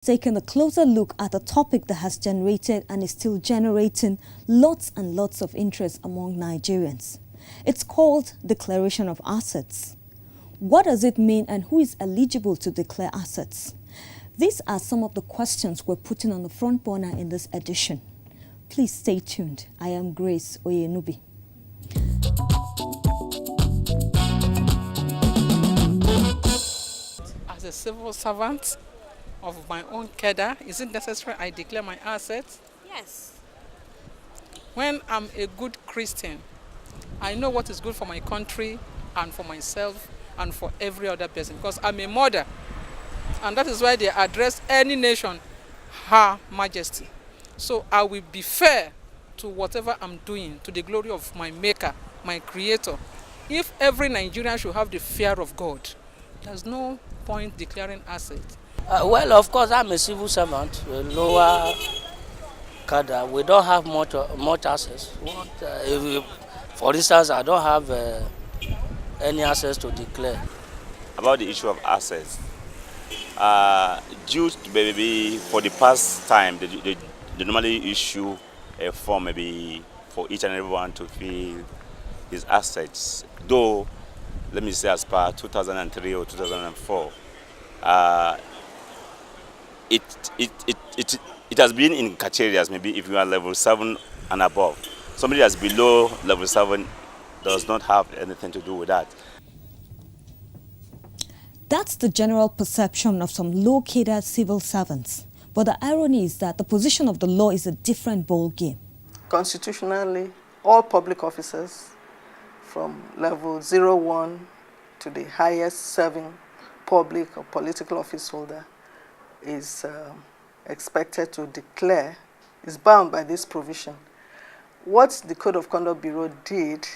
Taking a closer look at a topic that has generated and is still generating lots and lots of interest among Nigerians. It's called Declaration of Assets. What does it mean and who is eligible to declare assets? These are some of the questions we're putting on the front burner in this edition. Please stay tuned. I am Grace Oyenubi. As a civil servant of my own cadre, is it necessary I declare my assets? Yes. When I'm a good Christian, I know what is good for my country and for myself and for every other person, because I'm a mother. And that is why they address any nation, Her Majesty. So I will be fair to whatever I'm doing, to the glory of my Maker, my Creator. If every Nigerian should have the fear of God, there's no point declaring assets. Well, of course, I'm a civil servant, a lower cadre. We don't have much access. For instance, I don't have any access to declare. About the issue of assets, due to maybe for the past time, they normally issue a form maybe for each and everyone to fill his assets. Though, let me say as per 2003 or 2004, it has been in categories. Maybe if you are level 7 and above, somebody that's below level 7 does not have anything to do with that. That's the general perception of some low-cadre civil servants. But the irony is that the position of the law is a different ballgame. Constitutionally, all public officers from level 01 to the highest serving public or political office holder is expected to declare, is bound by this provision. What the Code of Conduct Bureau did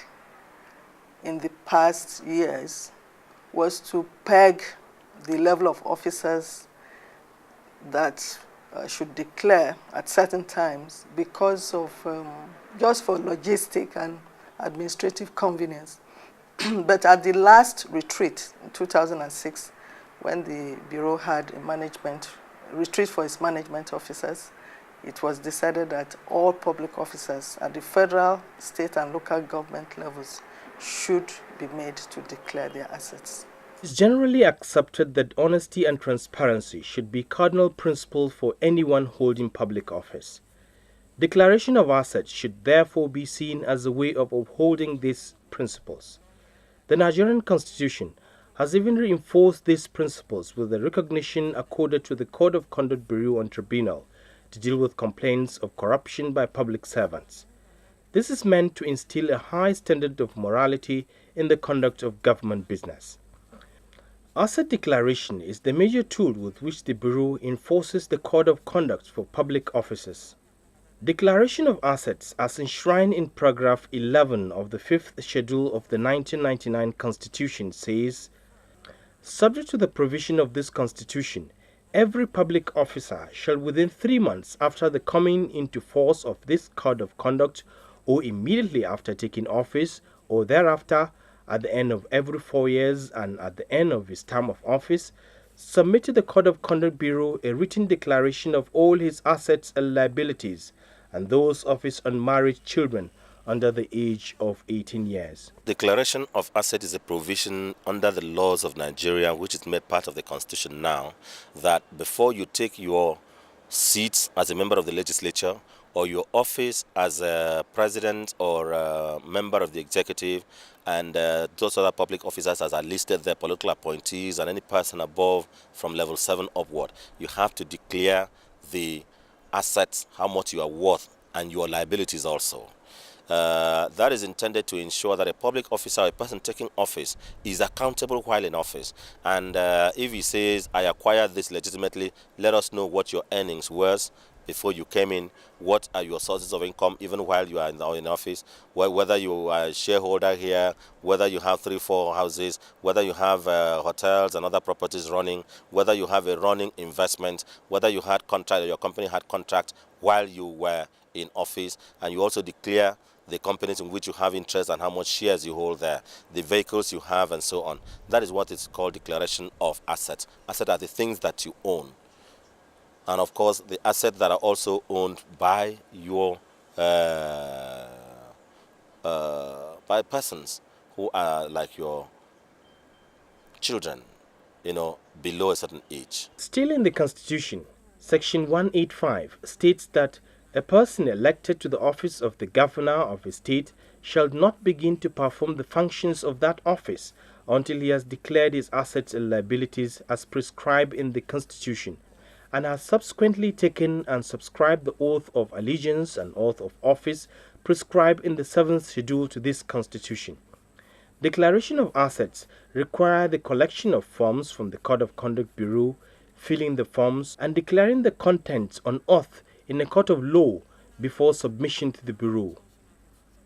in the past years was to peg the level of officers that should declare at certain times because of just for logistic and administrative convenience. But at the last retreat in 2006, when the Bureau had a retreat for its management officers, it was decided that all public officers at the federal, state, and local government levels should be made to declare their assets. It's generally accepted that honesty and transparency should be cardinal principles for anyone holding public office. Declaration of assets should therefore be seen as a way of upholding these principles. The Nigerian Constitution has even reinforced these principles with the recognition accorded to the Code of Conduct Bureau and Tribunal to deal with complaints of corruption by public servants. This is meant to instill a high standard of morality in the conduct of government business. Asset declaration is the major tool with which the Bureau enforces the Code of Conduct for public officers. Declaration of assets, as enshrined in paragraph 11 of the 5th schedule of the 1999 Constitution, says, subject to the provision of this Constitution, every public officer shall within 3 months after the coming into force of this Code of Conduct, or immediately after taking office, or thereafter, at the end of every 4 years and at the end of his term of office, submit to the Code of Conduct Bureau a written declaration of all his assets and liabilities, and those of his unmarried children under the age of 18 years. Declaration of asset is a provision under the laws of Nigeria, which is made part of the Constitution now, that before you take your seat as a member of the legislature or your office as a president or a member of the executive, and those other public officers as are listed there, political appointees and any person above from level 7 upward, you have to declare the assets, how much you are worth, and your liabilities also. That is intended to ensure that a public officer, a person taking office, is accountable while in office. And if he says, I acquired this legitimately, let us know what your earnings were before you came in, what are your sources of income even while you are in office, whether you are a shareholder here, whether you have 3-4 houses, whether you have hotels and other properties running, whether you have a running investment, whether you had contract, your company had contract while you were in office, and you also declare the companies in which you have interest and how much shares you hold there, the vehicles you have, and so on. That is what is called declaration of assets. Assets are the things that you own. and of course the assets that are also owned by your by persons who are like your children, below a certain age. Still in the Constitution, Section 185 states that a person elected to the office of the governor of a state shall not begin to perform the functions of that office until he has declared his assets and liabilities as prescribed in the Constitution and has subsequently taken and subscribed the oath of allegiance and oath of office prescribed in the 7th schedule to this Constitution. Declaration of assets require the collection of forms from the Code of Conduct Bureau, filling the forms and declaring the contents on oath in a court of law before submission to the Bureau.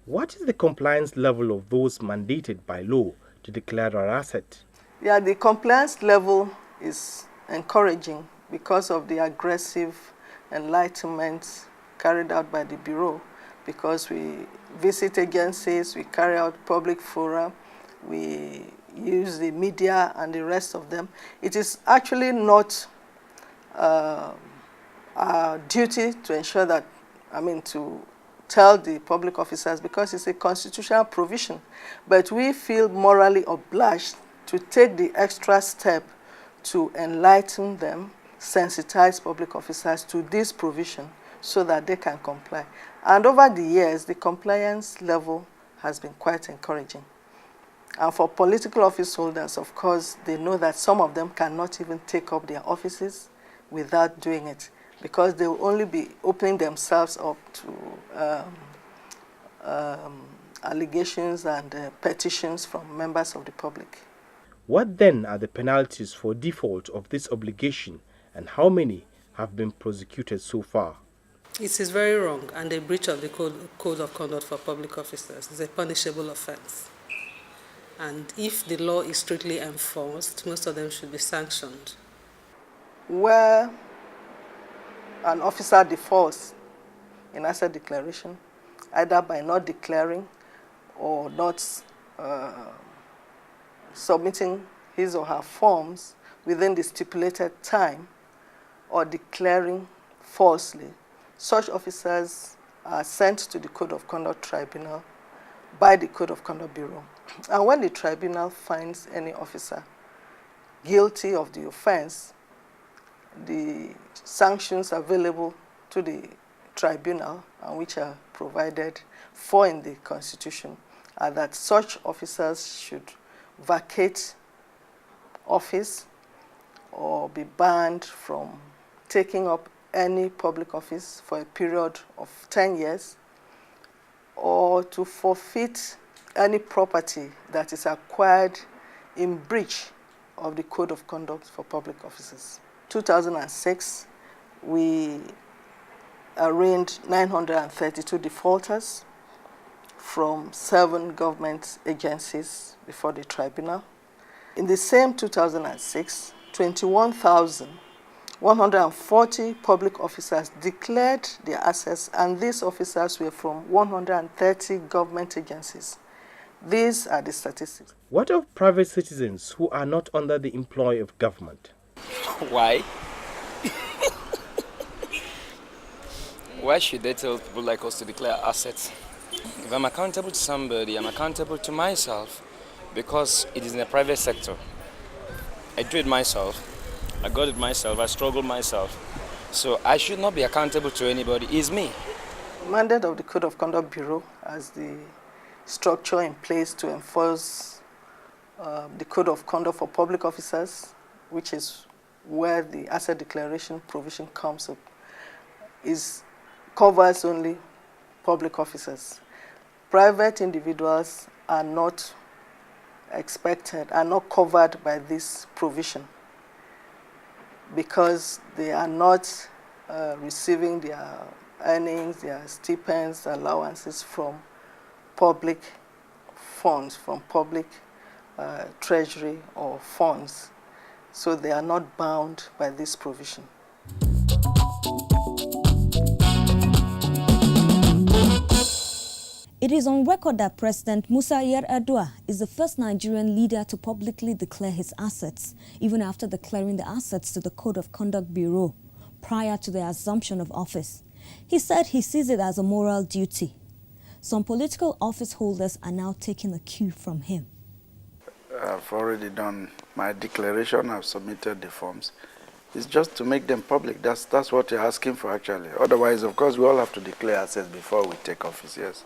What is the compliance level of those mandated by law to declare our asset? Yeah, the compliance level is encouraging because of the aggressive enlightenment carried out by the Bureau, because we visit agencies, we carry out public fora, we use the media and the rest of them. It is actually not our duty to ensure that, to tell the public officers, because it's a constitutional provision, but we feel morally obliged to take the extra step to enlighten them, sensitize public officers to this provision so that they can comply. And over the years, the compliance level has been quite encouraging. And for political office holders, of course, they know that some of them cannot even take up their offices without doing it, because they will only be opening themselves up to allegations and petitions from members of the public. What then are the penalties for default of this obligation, and how many have been prosecuted so far? It is very wrong, and a breach of the Code of Conduct for Public Officers is a punishable offense. And if the law is strictly enforced, most of them should be sanctioned. Where an officer defaults in asset declaration, either by not declaring or not submitting his or her forms within the stipulated time, or declaring falsely, such officers are sent to the Code of Conduct Tribunal by the Code of Conduct Bureau. And when the tribunal finds any officer guilty of the offense, the sanctions available to the tribunal, and which are provided for in the Constitution, are that such officers should vacate office or be banned from taking up any public office for a period of 10 years, or to forfeit any property that is acquired in breach of the Code of Conduct for Public Officers. 2006, we arraigned 932 defaulters from 7 government agencies before the tribunal. In the same 2006, 21,140 public officers declared their assets, and these officers were from 130 government agencies. These are the statistics. What of private citizens who are not under the employ of government? Why? Why should they tell people like us to declare assets? If I'm accountable to somebody, I'm accountable to myself, because it is in the private sector. I do it myself, I got it myself, I struggled myself. So I should not be accountable to anybody. It's me. The mandate of the Code of Conduct Bureau as the structure in place to enforce the Code of Conduct for Public Officers, which is where the asset declaration provision comes up, covers only public officers. Private individuals are not covered by this provision, because they are not receiving their earnings, their stipends, allowances from public funds, from public treasury or funds. So they are not bound by this provision. It is on record that President Musa Yar'Adua is the first Nigerian leader to publicly declare his assets, even after declaring the assets to the Code of Conduct Bureau. prior to the assumption of office. He said he sees it as a moral duty. Some political office holders are now taking a cue from him. I've already done my declaration. I've submitted the forms. It's just to make them public. That's what you're asking for, actually. Otherwise, of course, we all have to declare assets before we take office. Yes,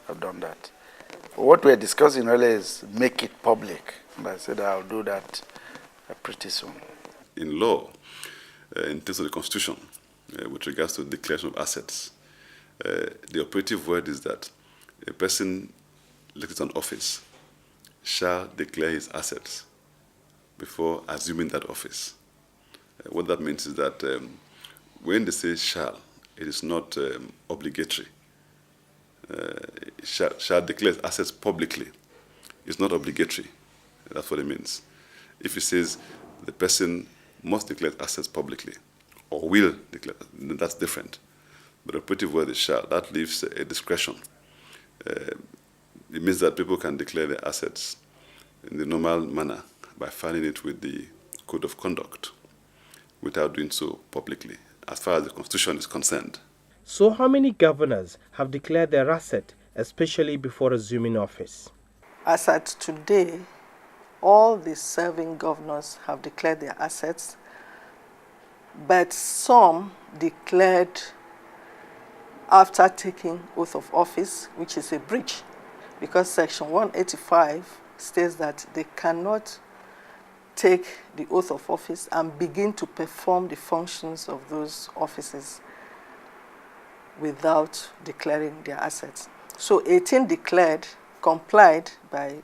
I've done that. But what we're discussing really is make it public. And I said I'll do that pretty soon. In law, in terms of the Constitution, with regards to the declaration of assets, the operative word is that a person elected to an office shall declare his assets before assuming that office. What that means is that when they say shall, it is not obligatory. Shall declare his assets publicly. It's not obligatory. That's what it means. If it says the person must declare his assets publicly or will declare, then that's different. But the operative word is shall. That leaves a discretion. It means that people can declare their assets in the normal manner by filing it with the Code of Conduct without doing so publicly, as far as the Constitution is concerned. So how many governors have declared their asset, especially before assuming office? As at today, all the serving governors have declared their assets, but some declared after taking oath of office, which is a breach, because Section 185 states that they cannot take the oath of office and begin to perform the functions of those offices without declaring their assets. So 18 complied by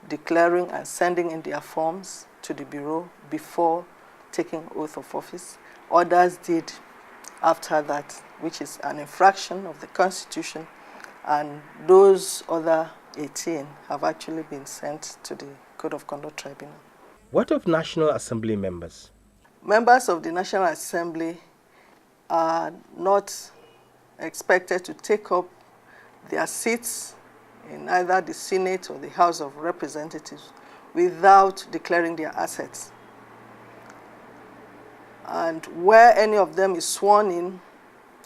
declaring and sending in their forms to the Bureau before taking oath of office. Others did after that, which is an infraction of the Constitution, and those other 18 have actually been sent to the Code of Conduct Tribunal. What of National Assembly members? Members of the National Assembly are not expected to take up their seats in either the Senate or the House of Representatives without declaring their assets. And where any of them is sworn in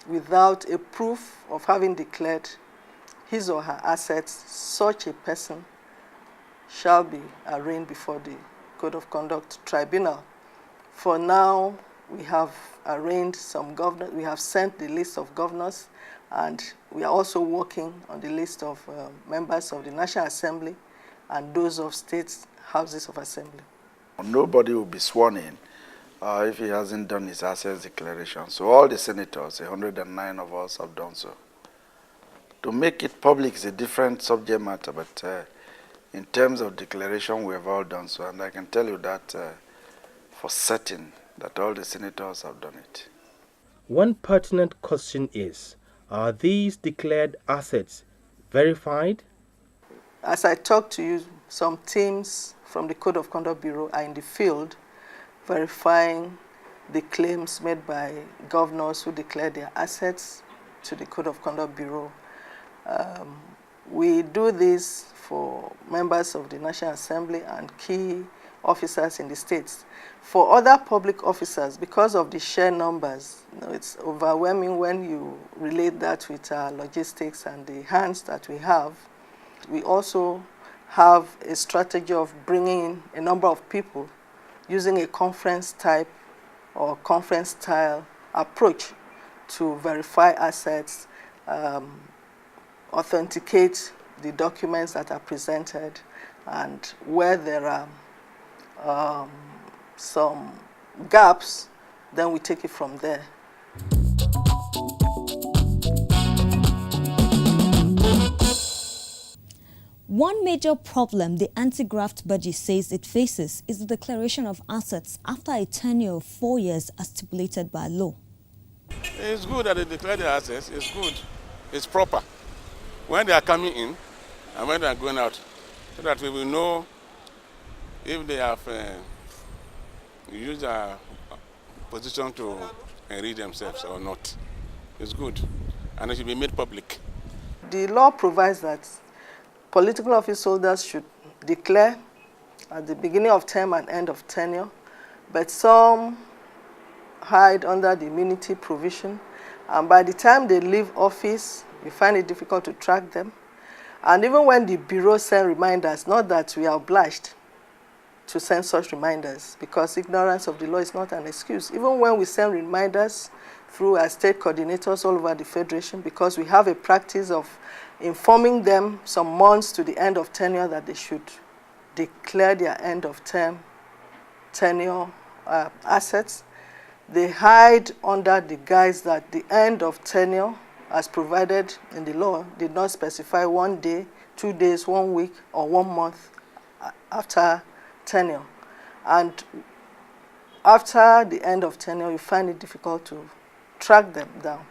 without a proof of having declared his or her assets, such a person shall be arraigned before the Code of Conduct Tribunal. For now, we have arraigned some governors, we have sent the list of governors, and we are also working on the list of members of the National Assembly and those of state houses of assembly. Nobody will be sworn in if he hasn't done his assets declaration. So all the senators, 109 of us, have done so. To make it public is a different subject matter, but in terms of declaration, we have all done so. And I can tell you that for certain that all the senators have done it. One pertinent question is, are these declared assets verified? As I talk to you, some teams from the Code of Conduct Bureau are in the field verifying the claims made by governors who declared their assets to the Code of Conduct Bureau. We do this for members of the National Assembly and key officers in the states. For other public officers, because of the sheer numbers, it's overwhelming when you relate that with our logistics and the hands that we have. We also have a strategy of bringing in a number of people using a conference type or conference style approach to verify assets, authenticate the documents that are presented, and where there are some gaps, then we take it from there. One major problem the anti-graft budget says it faces is the declaration of assets after a tenure of 4 years as stipulated by law. It's good that they declare their assets. It's good. It's proper. When they are coming in and when they are going out, so that we will know if they have used their position to enrich themselves or not. It's good. And it should be made public. The law provides that political office holders should declare at the beginning of term and end of tenure, but some hide under the immunity provision, and by the time they leave office, we find it difficult to track them. And even when the Bureau send reminders, not that we are obliged to send such reminders, because ignorance of the law is not an excuse. Even when we send reminders through our state coordinators all over the Federation, because we have a practice of informing them some months to the end of tenure that they should declare their end of term tenure assets, they hide under the guise that the end of tenure, as provided in the law, did not specify 1 day, 2 days, 1 week, or 1 month after tenure. And after the end of tenure, you find it difficult to track them down.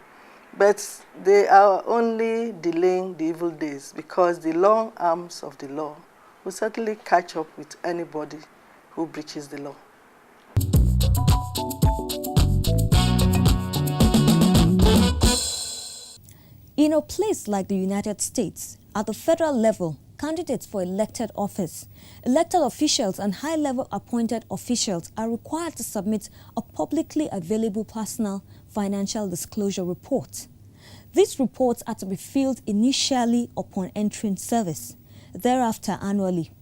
But they are only delaying the evil days, because the long arms of the law will certainly catch up with anybody who breaches the law. In a place like the United States, at the federal level, candidates for elected office, elected officials and high-level appointed officials are required to submit a publicly available personal financial disclosure report. These reports are to be filled initially upon entering service, thereafter annually.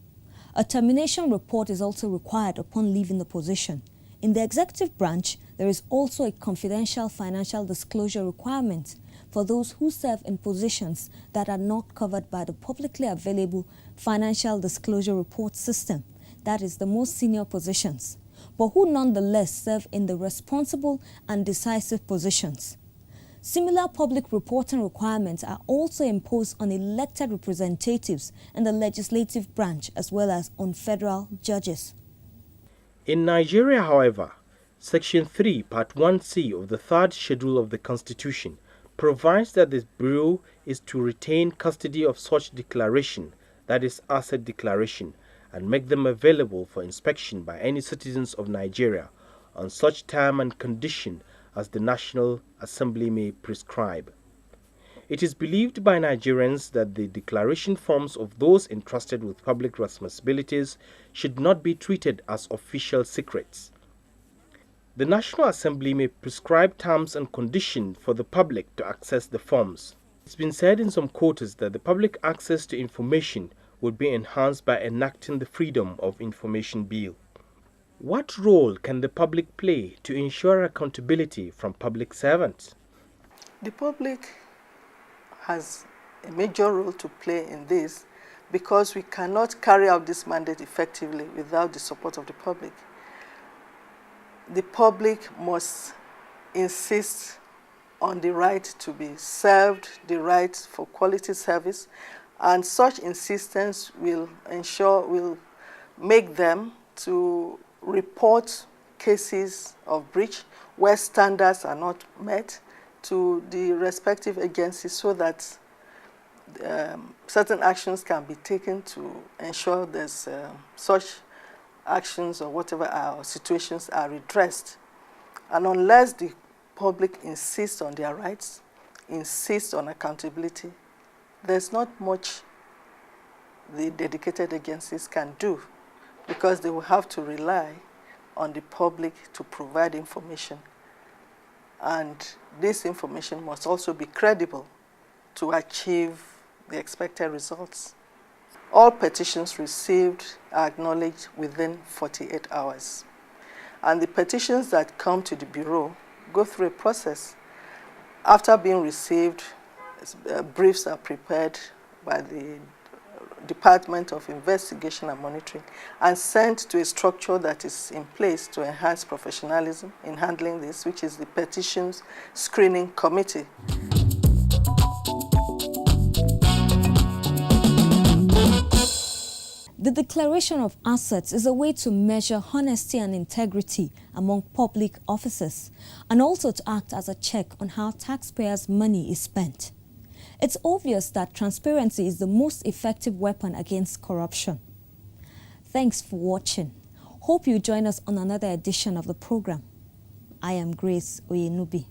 A termination report is also required upon leaving the position. In the executive branch, there is also a confidential financial disclosure requirement for those who serve in positions that are not covered by the publicly available financial disclosure report system, that is, the most senior positions, but who nonetheless serve in the responsible and decisive positions. Similar public reporting requirements are also imposed on elected representatives in the legislative branch as well as on federal judges. In Nigeria, however, Section 3, Part 1C of the Third Schedule of the Constitution provides that the Bureau is to retain custody of such declaration, that is, asset declaration, and make them available for inspection by any citizens of Nigeria on such time and condition as the National Assembly may prescribe. It is believed by Nigerians that the declaration forms of those entrusted with public responsibilities should not be treated as official secrets. The National Assembly may prescribe terms and conditions for the public to access the forms. It's been said in some quarters that the public access to information would be enhanced by enacting the Freedom of Information Bill. What role can the public play to ensure accountability from public servants? The public has a major role to play in this, because we cannot carry out this mandate effectively without the support of the public. The public must insist on the right to be served, the right for quality service, and such insistence will make them to report cases of breach where standards are not met to the respective agencies, so that certain actions can be taken to ensure there's such actions or whatever situations are redressed. And unless the public insists on their rights, insists on accountability, there's not much the dedicated agencies can do, because they will have to rely on the public to provide information. And this information must also be credible to achieve the expected results. All petitions received are acknowledged within 48 hours. And the petitions that come to the Bureau go through a process. After being received, briefs are prepared by the Department of Investigation and Monitoring and sent to a structure that is in place to enhance professionalism in handling this, which is the Petitions Screening Committee. The declaration of assets is a way to measure honesty and integrity among public officers, and also to act as a check on how taxpayers' money is spent. It's obvious that transparency is the most effective weapon against corruption. Thanks for watching. Hope you join us on another edition of the program. I am Grace Oyenubi.